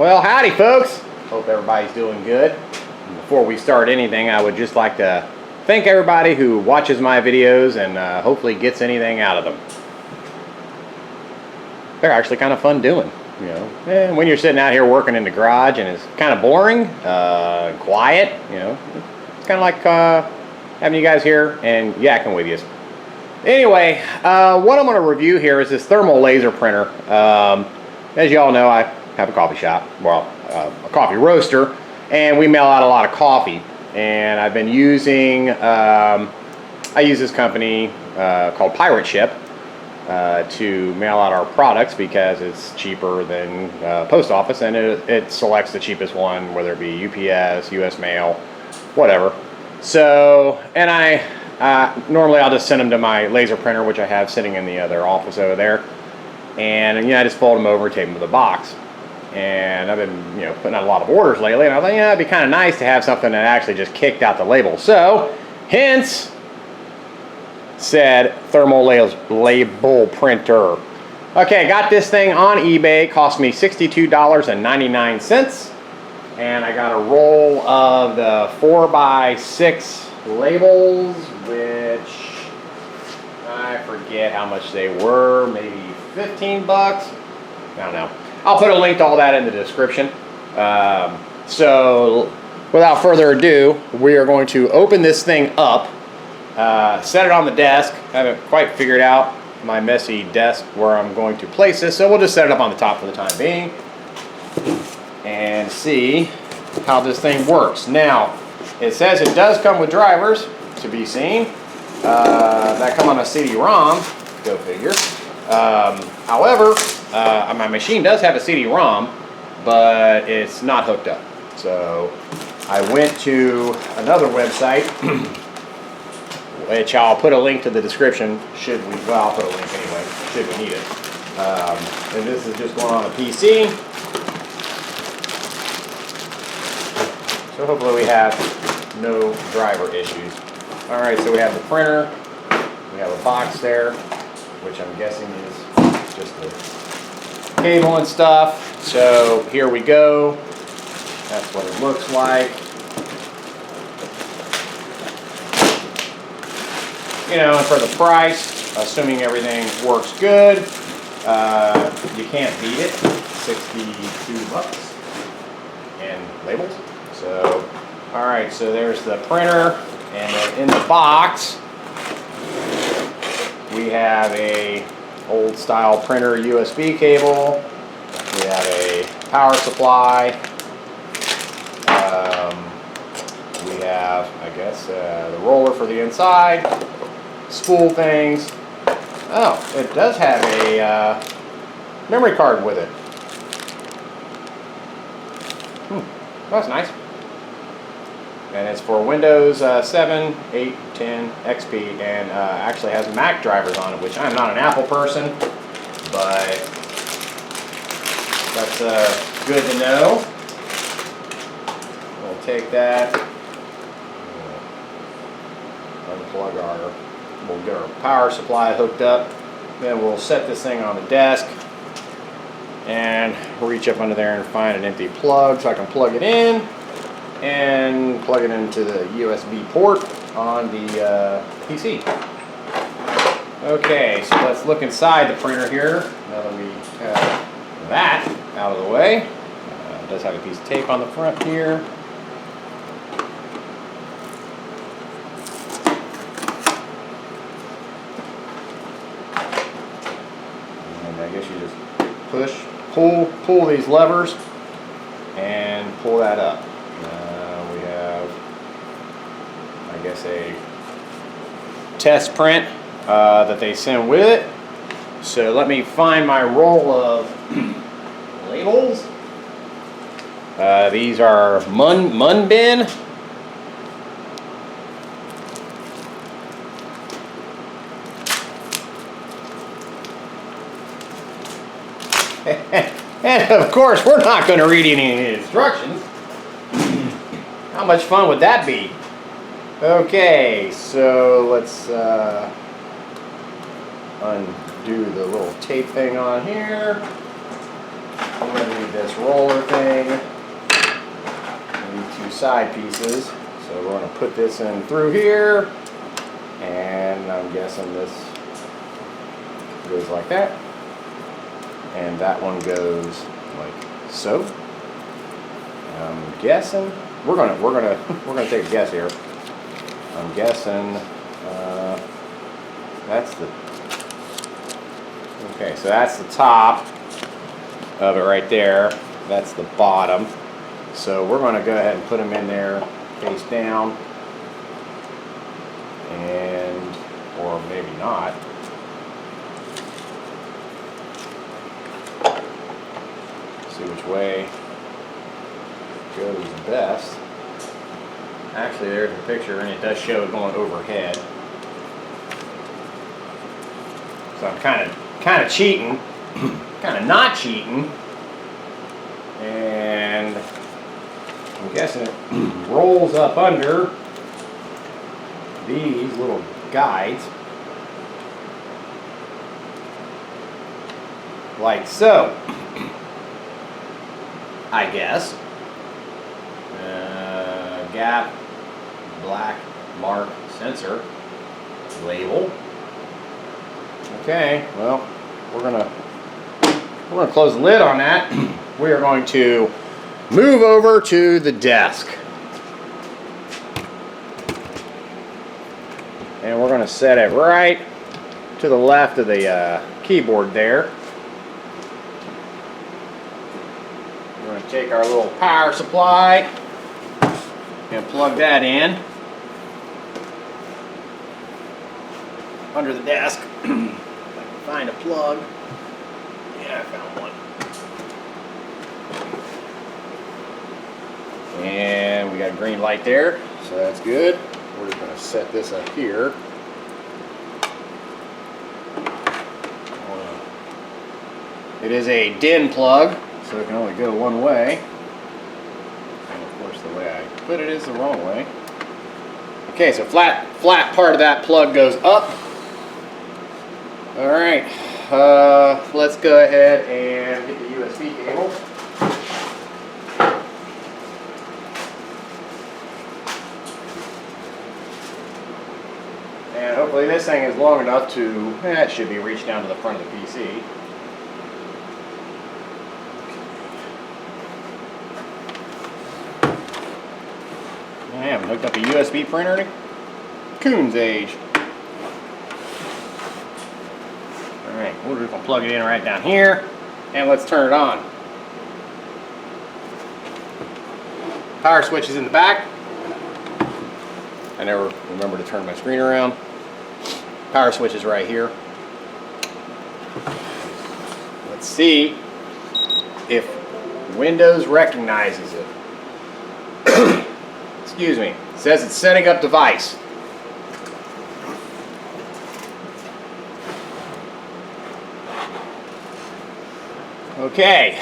Well, howdy folks. Hope everybody's doing good. Before we start anything, I would just like to thank everybody who watches my videos and hopefully gets anything out of them. They're actually kind of fun doing, you know. And when you're sitting out here working in the garage and it's kind of boring, quiet, you know, it's kind of like having you guys here and yakking with you. Anyway, what I'm going to review here is this thermal laser printer. As you all know, I have a coffee shop, well, a coffee roaster, and we mail out a lot of coffee. And I've been using, I use this company called Pirate Ship to mail out our products because it's cheaper than post office, and it selects the cheapest one, whether it be UPS, US Mail, whatever. So, and normally I'll just send them to my laser printer, which I have sitting in the other office over there. And you know, I just fold them over and take them to the box. And I've been, you know, putting out a lot of orders lately, and I thought, yeah, it'd be kind of nice to have something that actually just kicked out the label. So, hence, said thermal label printer. Okay, got this thing on eBay. Cost me $62.99, and I got a roll of the 4x6 labels, which I forget how much they were. Maybe 15 bucks. I don't know. I'll put a link to all that in the description. So, without further ado, we are going to open this thing up, set it on the desk. I haven't quite figured out my messy desk where I'm going to place this, so we'll just set it up on the top for the time being and see how this thing works. Now, it says it does come with drivers, to be seen, that come on a CD-ROM, go figure. However, my machine does have a CD-ROM, but it's not hooked up. So I went to another website, which I'll put a link to the description should we, well, I'll put a link anyway, should we need it. And this is just going on a PC. So hopefully we have no driver issues. All right, so we have the printer, we have a box there, which I'm guessing is just the cable and stuff. So here we go. That's what it looks like. You know, and for the price, assuming everything works good, you can't beat it. 62 bucks and labels. So, all right, so there's the printer, and then in the box, we have a old style printer USB cable. We have a power supply. We have, I guess, the roller for the inside, spool things. Oh, it does have a memory card with it. That's nice. And it's for Windows 7, 8, 10, XP, and actually has Mac drivers on it, which I'm not an Apple person, but that's good to know. We'll take that, unplug we'll get our power supply hooked up, then we'll set this thing on the desk and reach up under there and find an empty plug so I can plug it in and plug it into the USB port on the PC. Okay, so let's look inside the printer here now that we have that out of the way. It does have a piece of tape on the front here. And I guess you just pull these levers and pull that up. We have, I guess, a test print that they send with it. So let me find my roll of labels. These are Mun Bin. And of course, we're not going to read any instructions. How much fun would that be? Okay, so let's undo the little tape thing on here. I'm going to need this roller thing. I need 2 side pieces. So we're going to put this in through here. And I'm guessing this goes like that. And that one goes like so. I'm guessing we're gonna take a guess here. I'm guessing that's the okay. So that's the top of it right there. That's the bottom. So we're gonna go ahead and put them in there face down, and or maybe not. See which way goes best. Actually, there's a picture, and it does show it going overhead. So I'm kind of cheating, kind of not cheating, and I'm guessing it rolls up under these little guides, like so. I guess. Gap, black mark sensor label. Okay, well, we're gonna close the lid on that. We are going to move over to the desk, and we're gonna set it right to the left of the keyboard there. We're going to take our little power supply and plug that in under the desk. If I can find a plug. Yeah, I found one. And we got a green light there, so that's good. We're just going to set this up here. It is a DIN plug, so it can only go one way. And of course the way I put it is the wrong way. Okay, so flat part of that plug goes up. Alright, let's go ahead and get the USB cable. And hopefully this thing is long enough to, it should be reached down to the front of the PC. I haven't hooked up a USB printer in coon's age. Alright, we're just going to plug it in right down here, and let's turn it on. Power switch is in the back. I never remember to turn my screen around. Power switch is right here. Let's see if Windows recognizes it. Excuse me. It says it's setting up device. Okay,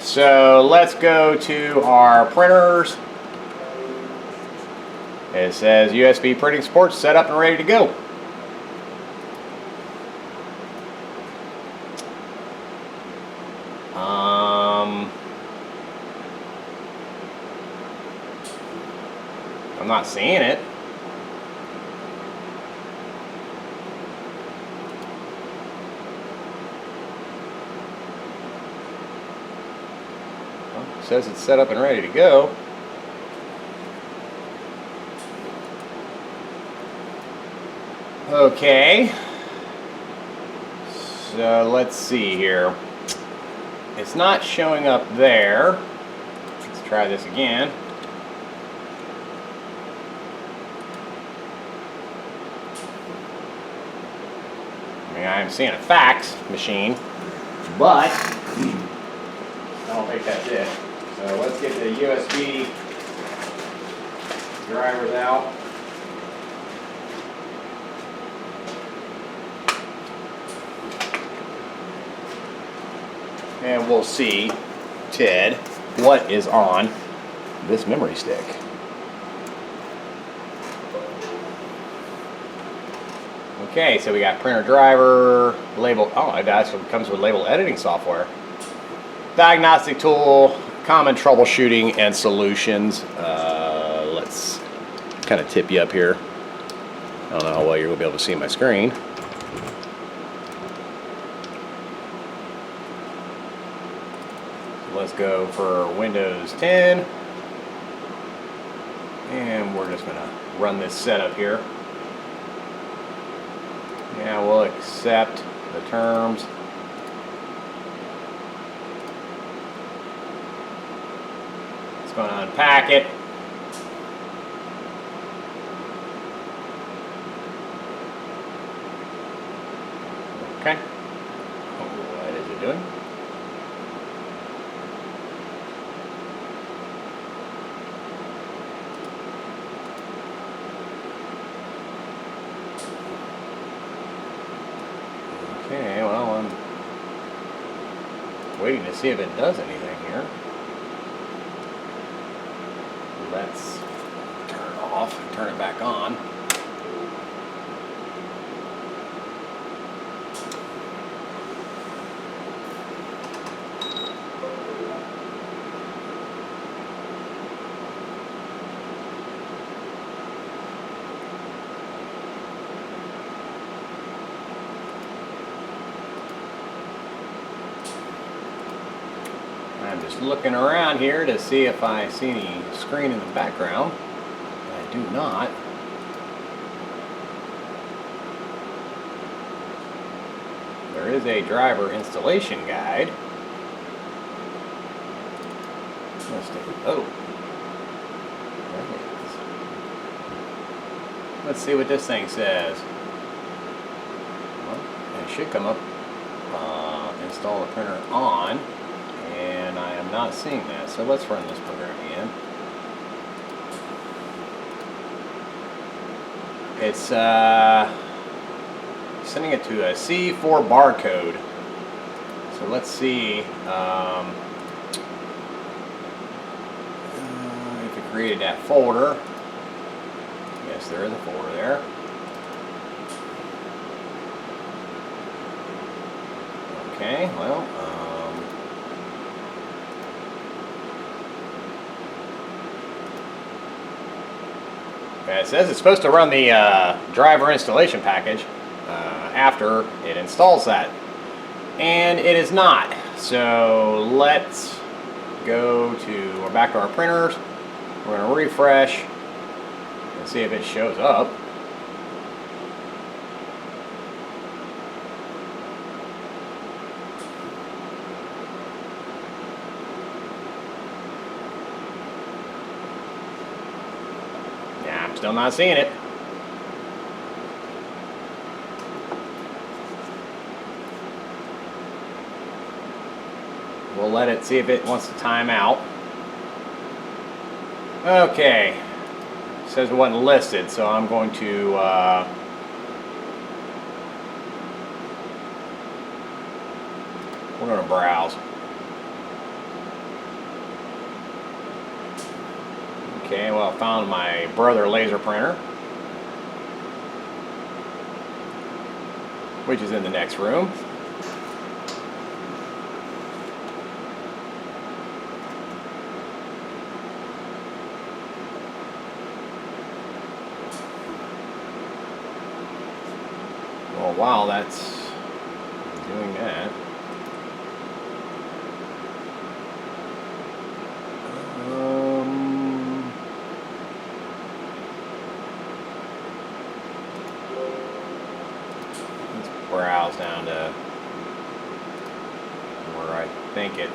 so let's go to our printers. It says USB printing support set up and ready to go. I'm not seeing it. Well, it says it's set up and ready to go. Okay. So let's see here. It's not showing up there. Let's try this again. I'm seeing a fax machine, but I don't think that's it. So let's get the USB drivers out. And we'll see, Ted, what is on this memory stick. Okay, so we got printer driver, label, oh, it actually comes with label editing software. diagnostic tool, common troubleshooting and solutions. Let's kind of tip you up here. I don't know how well you're going to be able to see my screen. So let's go for Windows 10. And we're just going to run this setup here. Yeah, we'll accept the terms. It's going to unpack it. Okay. What is it doing? Okay, well, I'm waiting to see if it does anything here. Let's turn it off and turn it back on. I'm just looking around here to see if I see any screen in the background. I do not. There is a driver installation guide. Let's take it. Oh, there it is. Let's see what this thing says. Well, it should come up. Install the printer on. And I am not seeing that, so let's run this program again. It's sending it to a C4 barcode. So let's see if it created that folder. Yes, there is a folder there. Okay, well, it says it's supposed to run the driver installation package after it installs that, and it is not. So let's go to, we're back to our printers. We're going to refresh and see if it shows up. Still not seeing it. We'll let it see if it wants to time out. Okay. It says it wasn't listed, so I'm going to we're going to browse. Okay, well, I found my Brother laser printer, which is in the next room. Well, while that's doing that, browse down to where I think it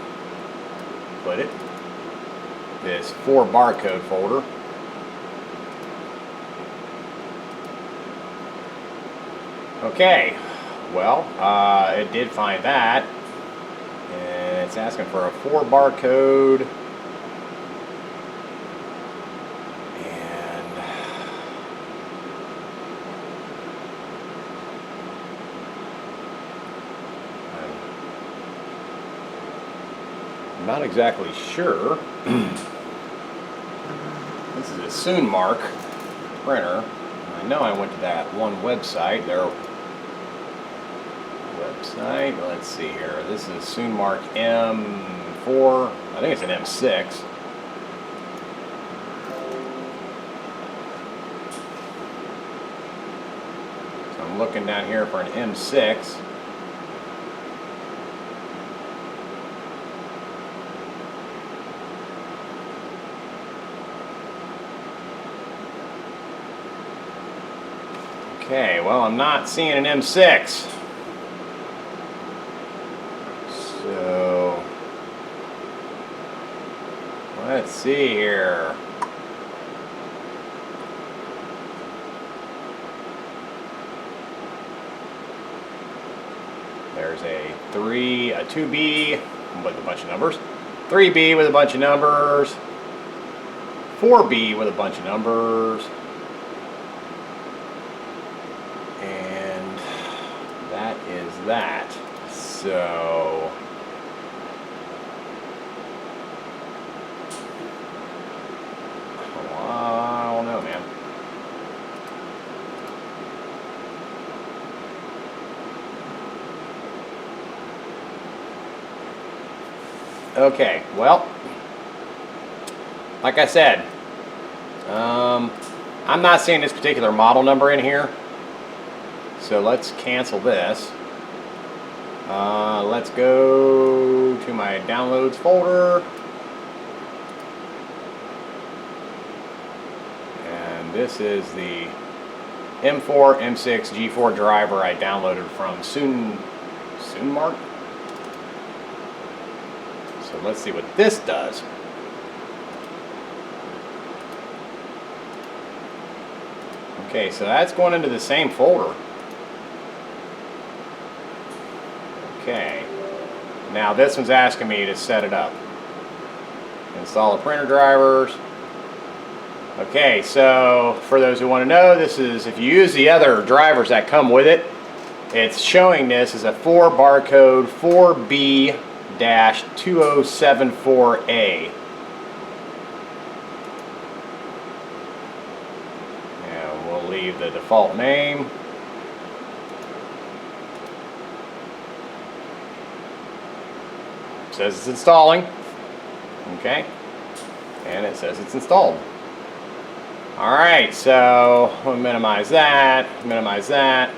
put it. This 4 barcode folder. Okay, well, it did find that, and it's asking for a 4 barcode. Not exactly sure. This is a Soonmark printer. I know I went to that one website. Their website. Let's see here. This is Soonmark 4, I think it's an M6. So I'm looking down here for an M6. Okay, well, I'm not seeing an M6. So, let's see here. There's a 2B with a bunch of numbers, 3B with a bunch of numbers, 4B with a bunch of numbers, and that is that. So, I don't know, man. Okay, well, like I said, I'm not seeing this particular model number in here, so let's cancel this. Let's go to my downloads folder, and this is the M4 M6 G4 driver I downloaded from Soonmark. So let's see what this does. Okay, so that's going into the same folder. Okay, now this one's asking me to set it up. Install the printer drivers. Okay, so for those who want to know, this is, if you use the other drivers that come with it, it's showing this as a 4 barcode 4B-2074A. And we'll leave the default name. It says it's installing. Okay, and it says it's installed. Alright, so we'll minimize that, minimize that.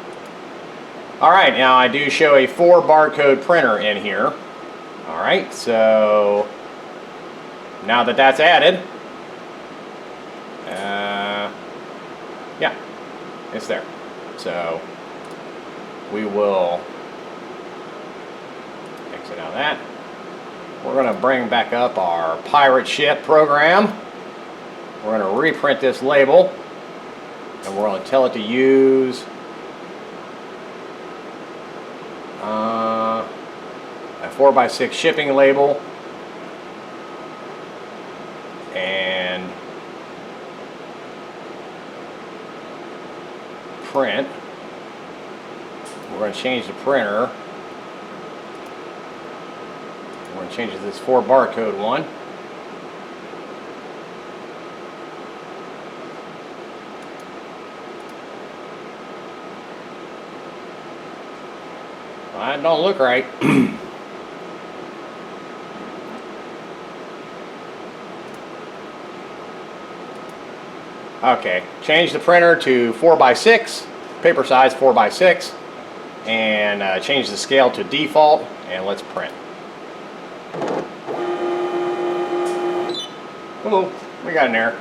Alright, now I do show a 4 barcode printer in here. Alright, so now that that's added, yeah, it's there. So we will exit out of that. We're going to bring back up our pirate ship program. We're going to reprint this label, and we're going to tell it to use a 4x6 shipping label and print. We're going to change the printer. We're going to change it to this 4 barcode one. That don't look right. Okay, change the printer to 4x6, paper size 4x6, and change the scale to default, and let's print. Oh, we got an error.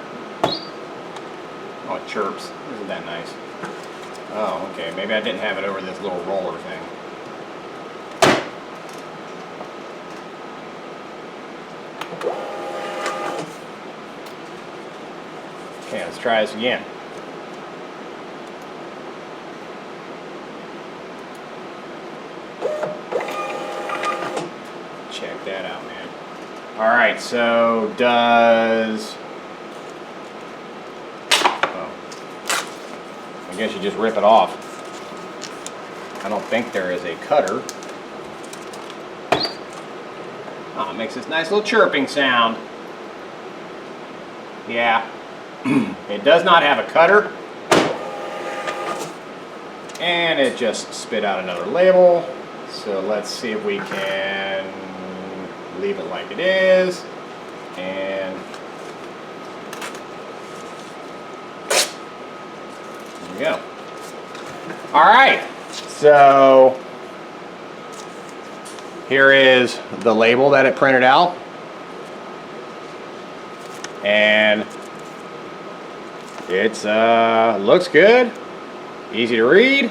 Oh, it chirps. Isn't that nice? Oh, okay, maybe I didn't have it over this little roller thing. Okay, let's try this again. Check that out, man. Alright, so does... Oh. I guess you just rip it off. I don't think there is a cutter. Oh, it makes this nice little chirping sound. Yeah. It does not have a cutter, and it just spit out another label. So let's see if we can leave it like it is, and there we go. All right, so here is the label that it printed out, and it's looks good, easy to read.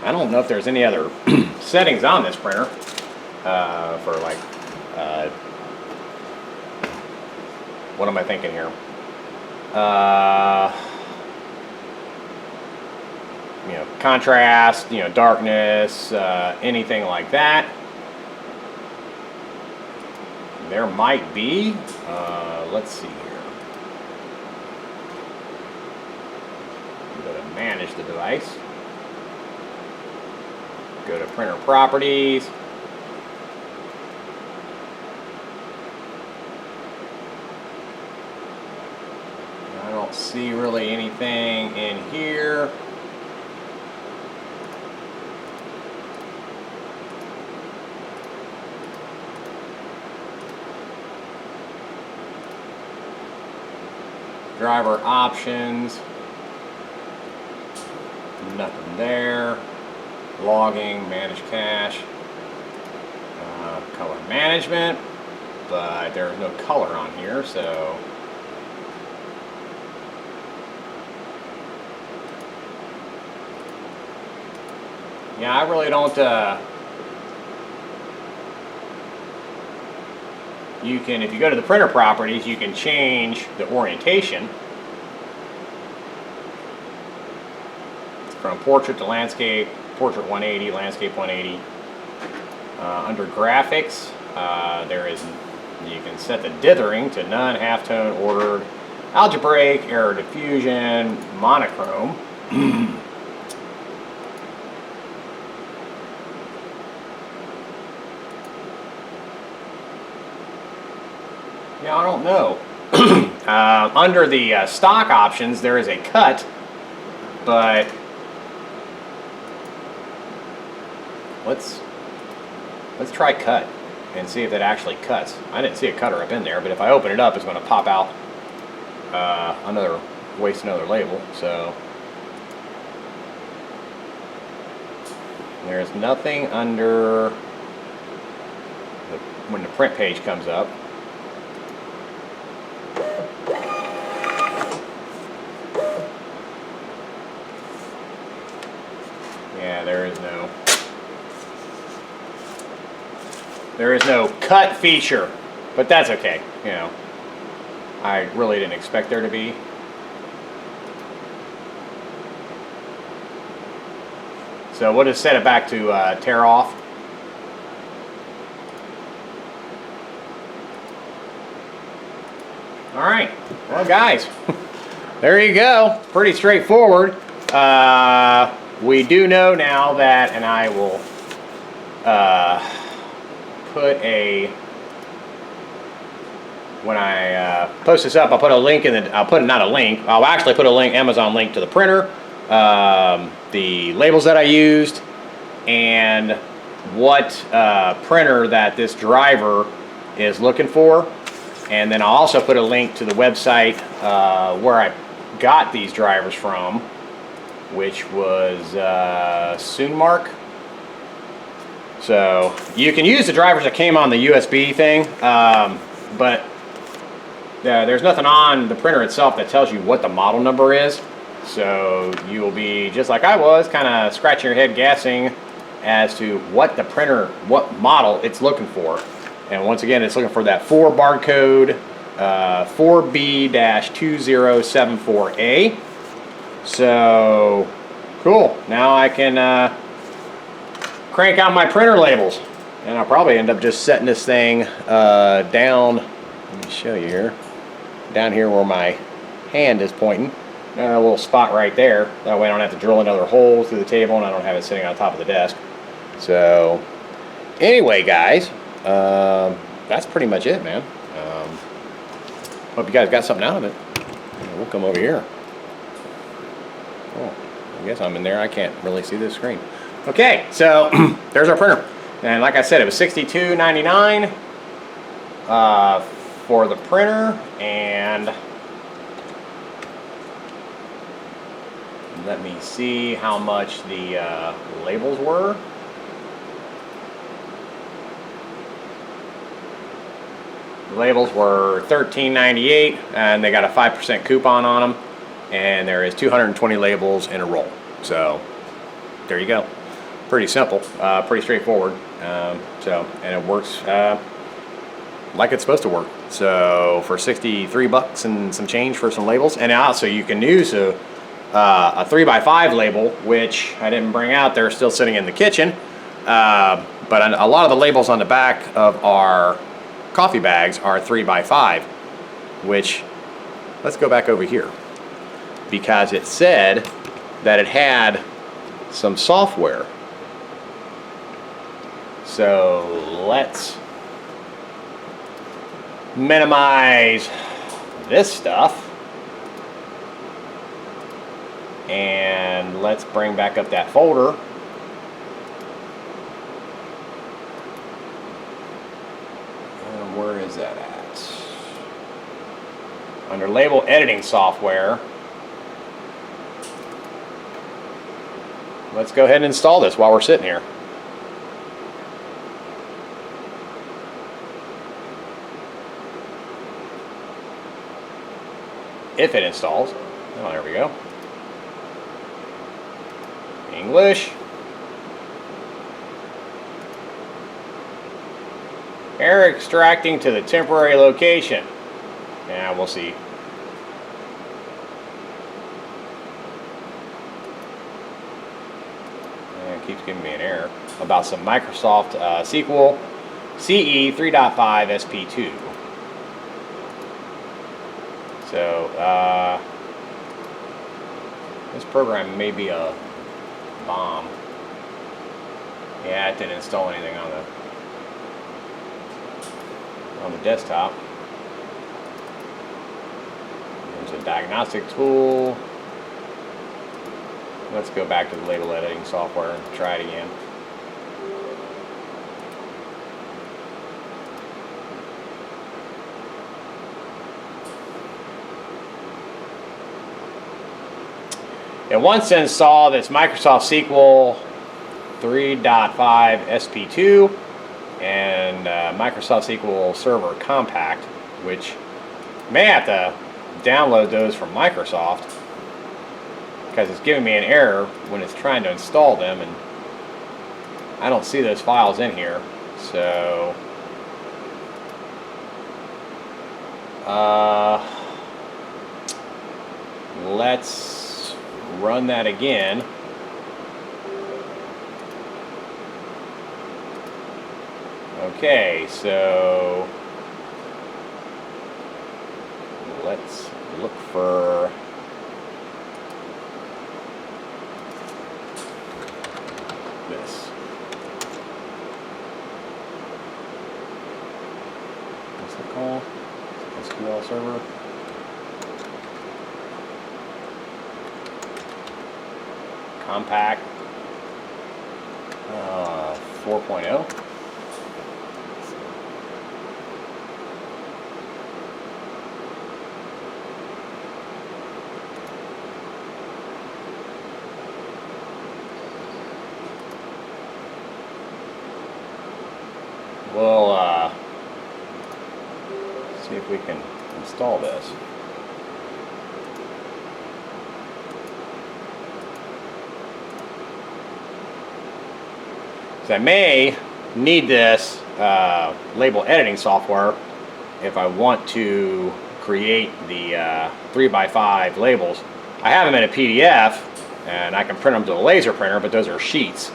I don't know if there's any other settings on this printer for like, what am I thinking here? You know, contrast, you know, darkness, anything like that. There might be. Let's see here. Go to manage the device. Go to printer properties. I don't see really anything in here. Driver options. Nothing there. Logging, manage cache, color management, but there's no color on here, so yeah, I really don't. You can, if you go to the printer properties, you can change the orientation from portrait to landscape. Portrait 180, landscape 180. Under graphics, there is, you can set the dithering to none, halftone, ordered, algebraic, error diffusion, monochrome. Yeah, I don't know. Under the stock options, there is a cut, but let's try cut and see if it actually cuts. I didn't see a cutter up in there, but if I open it up, it's going to pop out waste another label. So there's nothing under when the print page comes up. Yeah, there is no cut feature, but that's okay. You know, I really didn't expect there to be. So we'll just set it back to tear off. All right, well guys, there you go. Pretty straightforward. We do know now that, and I will put a, when I post this up, I'll put a link in the, I'll actually put a link, Amazon link to the printer, the labels that I used, and what printer that this driver is looking for. And then I'll also put a link to the website where I got these drivers from, which was Soonmark. So you can use the drivers that came on the USB thing, but there's nothing on the printer itself that tells you what the model number is. So you will be, just like I was, kind of scratching your head guessing as to what the printer, what model it's looking for. And once again, it's looking for that 4 barcode 4B-2074A. So cool. Now I can crank out my printer labels, and I'll probably end up just setting this thing down. Let me show you here. Down here where my hand is pointing. A little spot right there. That way I don't have to drill another hole through the table, and I don't have it sitting on top of the desk. So anyway, guys, that's pretty much it, man. Hope you guys got something out of it. We'll come over here. Oh, I guess I'm in there. I can't really see this screen. Okay, so there's our printer. And like I said, it was $62.99 for the printer, and let me see how much the labels were. The labels were $13.98, and they got a 5% coupon on them, and there is 220 labels in a roll. So there you go. Pretty simple, pretty straightforward. And it works like it's supposed to work. So for 63 bucks and some change for some labels, and also you can use a 3x5 label, which I didn't bring out. They're still sitting in the kitchen. But a lot of the labels on the back of our coffee bags are 3x5, which, let's go back over here, because it said that it had some software. So let's minimize this stuff, and let's bring back up that folder. And where is that at? Under label editing software. Let's go ahead and install this while we're sitting here. If it installs. Oh, there we go. English. Error extracting to the temporary location. Yeah, we'll see. And it keeps giving me an error about some Microsoft SQL CE 3.5 SP2. So this program may be a bomb. Yeah, it didn't install anything on the desktop. There's a diagnostic tool. Let's go back to the label editing software and try it again. It wants to install this Microsoft SQL 3.5 SP2 and Microsoft SQL Server Compact, which may have to download those from Microsoft, because it's giving me an error when it's trying to install them, and I don't see those files in here. So let's run that again. Okay, so let's look for this. What's it called? SQL Server. Compact 4.0. We'll see if we can install this. So I may need this label editing software if I want to create the 3x5 labels. I have them in a PDF, and I can print them to a laser printer, but those are sheets.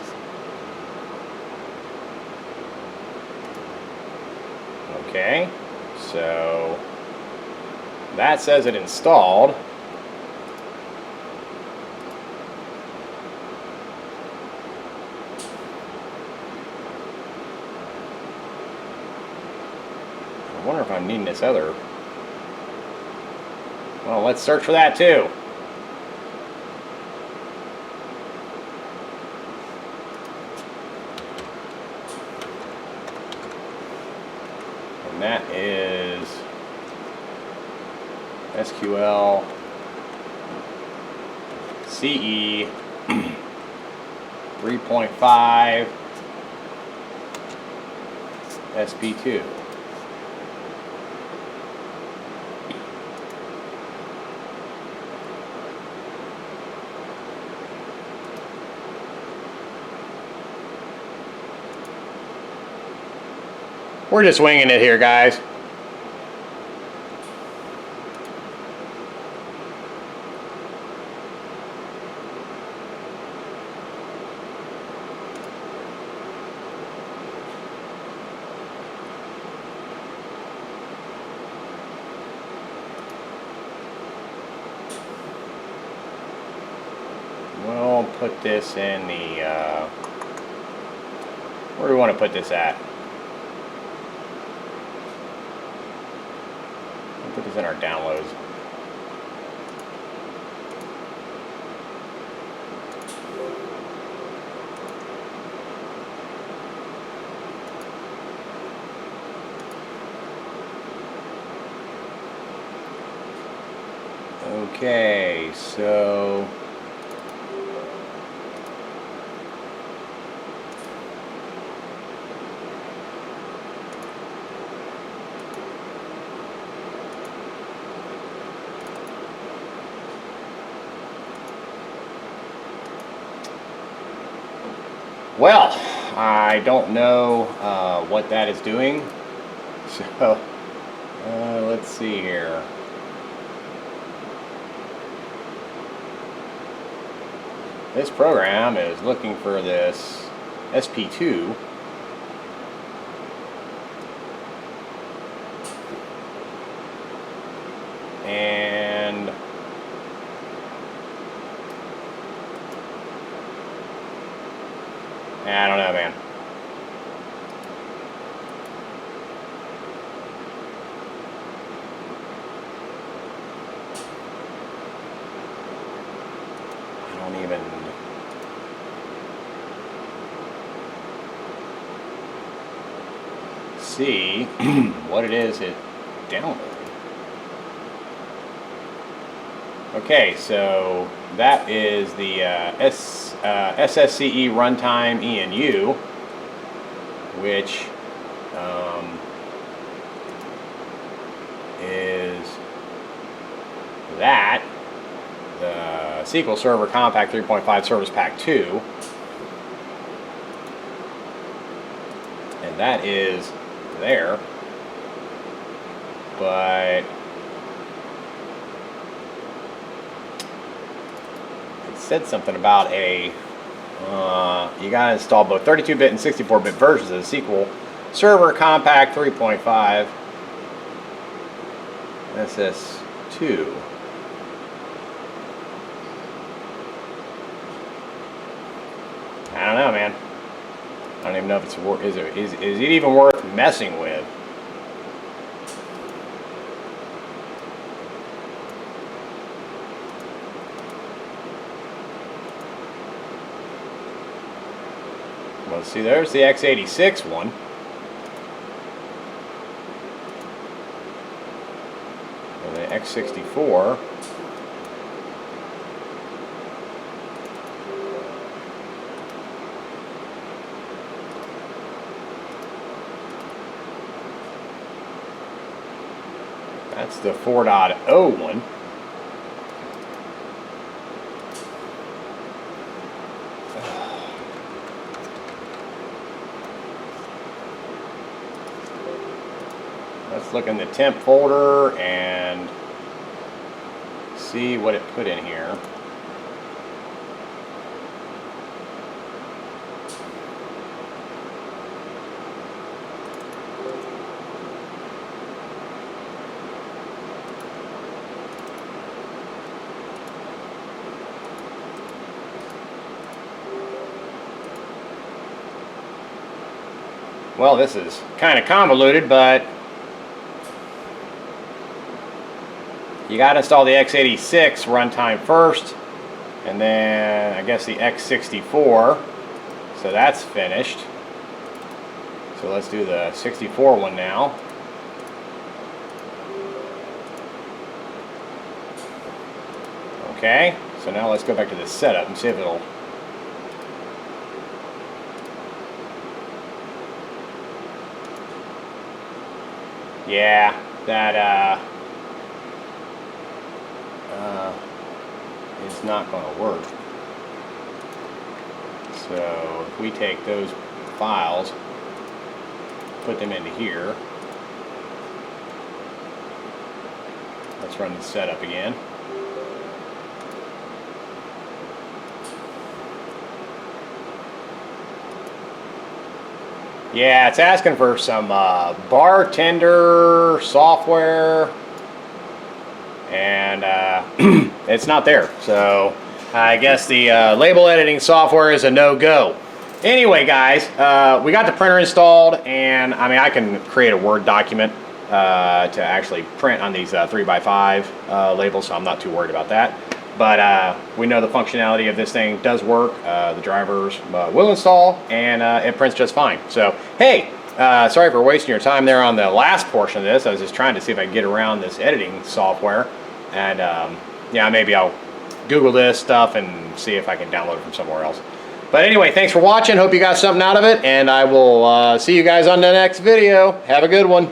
Okay, so that says it installed. I wonder if I'm needing this other. Well, let's search for that too. And that is SQL CE 3.5 SP2. We're just winging it here, guys. We'll put this in the, where do we want to put this at? We'll put this in our downloads. Okay, so well, I don't know what that is doing, so let's see here. This program is looking for this SP2. And I don't know, man. I don't even see what it is it downloaded. Okay, so that is the SSCE runtime ENU, which is that, the SQL Server Compact 3.5 Service Pack 2, and that is there, but said something about a you gotta install both 32-bit and 64-bit versions of the SQL Server Compact 3.5 SS2. I don't know, man. I don't even know if it's worth. Is it even worth messing with? Well, see, there's the x86 one. And the x64. That's the 4.0 one. Let's look in the temp folder and see what it put in here. Well, this is kind of convoluted, but you got to install the x86 runtime first, and then I guess the x64. So that's finished. So let's do the 64 one now. Okay, so now let's go back to the setup and see if it'll... Yeah, that is not going to work. So if we take those files, put them into here, let's run the setup again. Yeah, it's asking for some bartender software, and it's not there. So I guess the label editing software is a no-go. Anyway, guys, we got the printer installed, and I mean, I can create a Word document to actually print on these 3x5 labels, so I'm not too worried about that. But we know the functionality of this thing does work. The drivers will install, and it prints just fine. So, hey, sorry for wasting your time there on the last portion of this. I was just trying to see if I can get around this editing software. And yeah, maybe I'll Google this stuff and see if I can download it from somewhere else. But anyway, thanks for watching. Hope you got something out of it, and I will see you guys on the next video. Have a good one.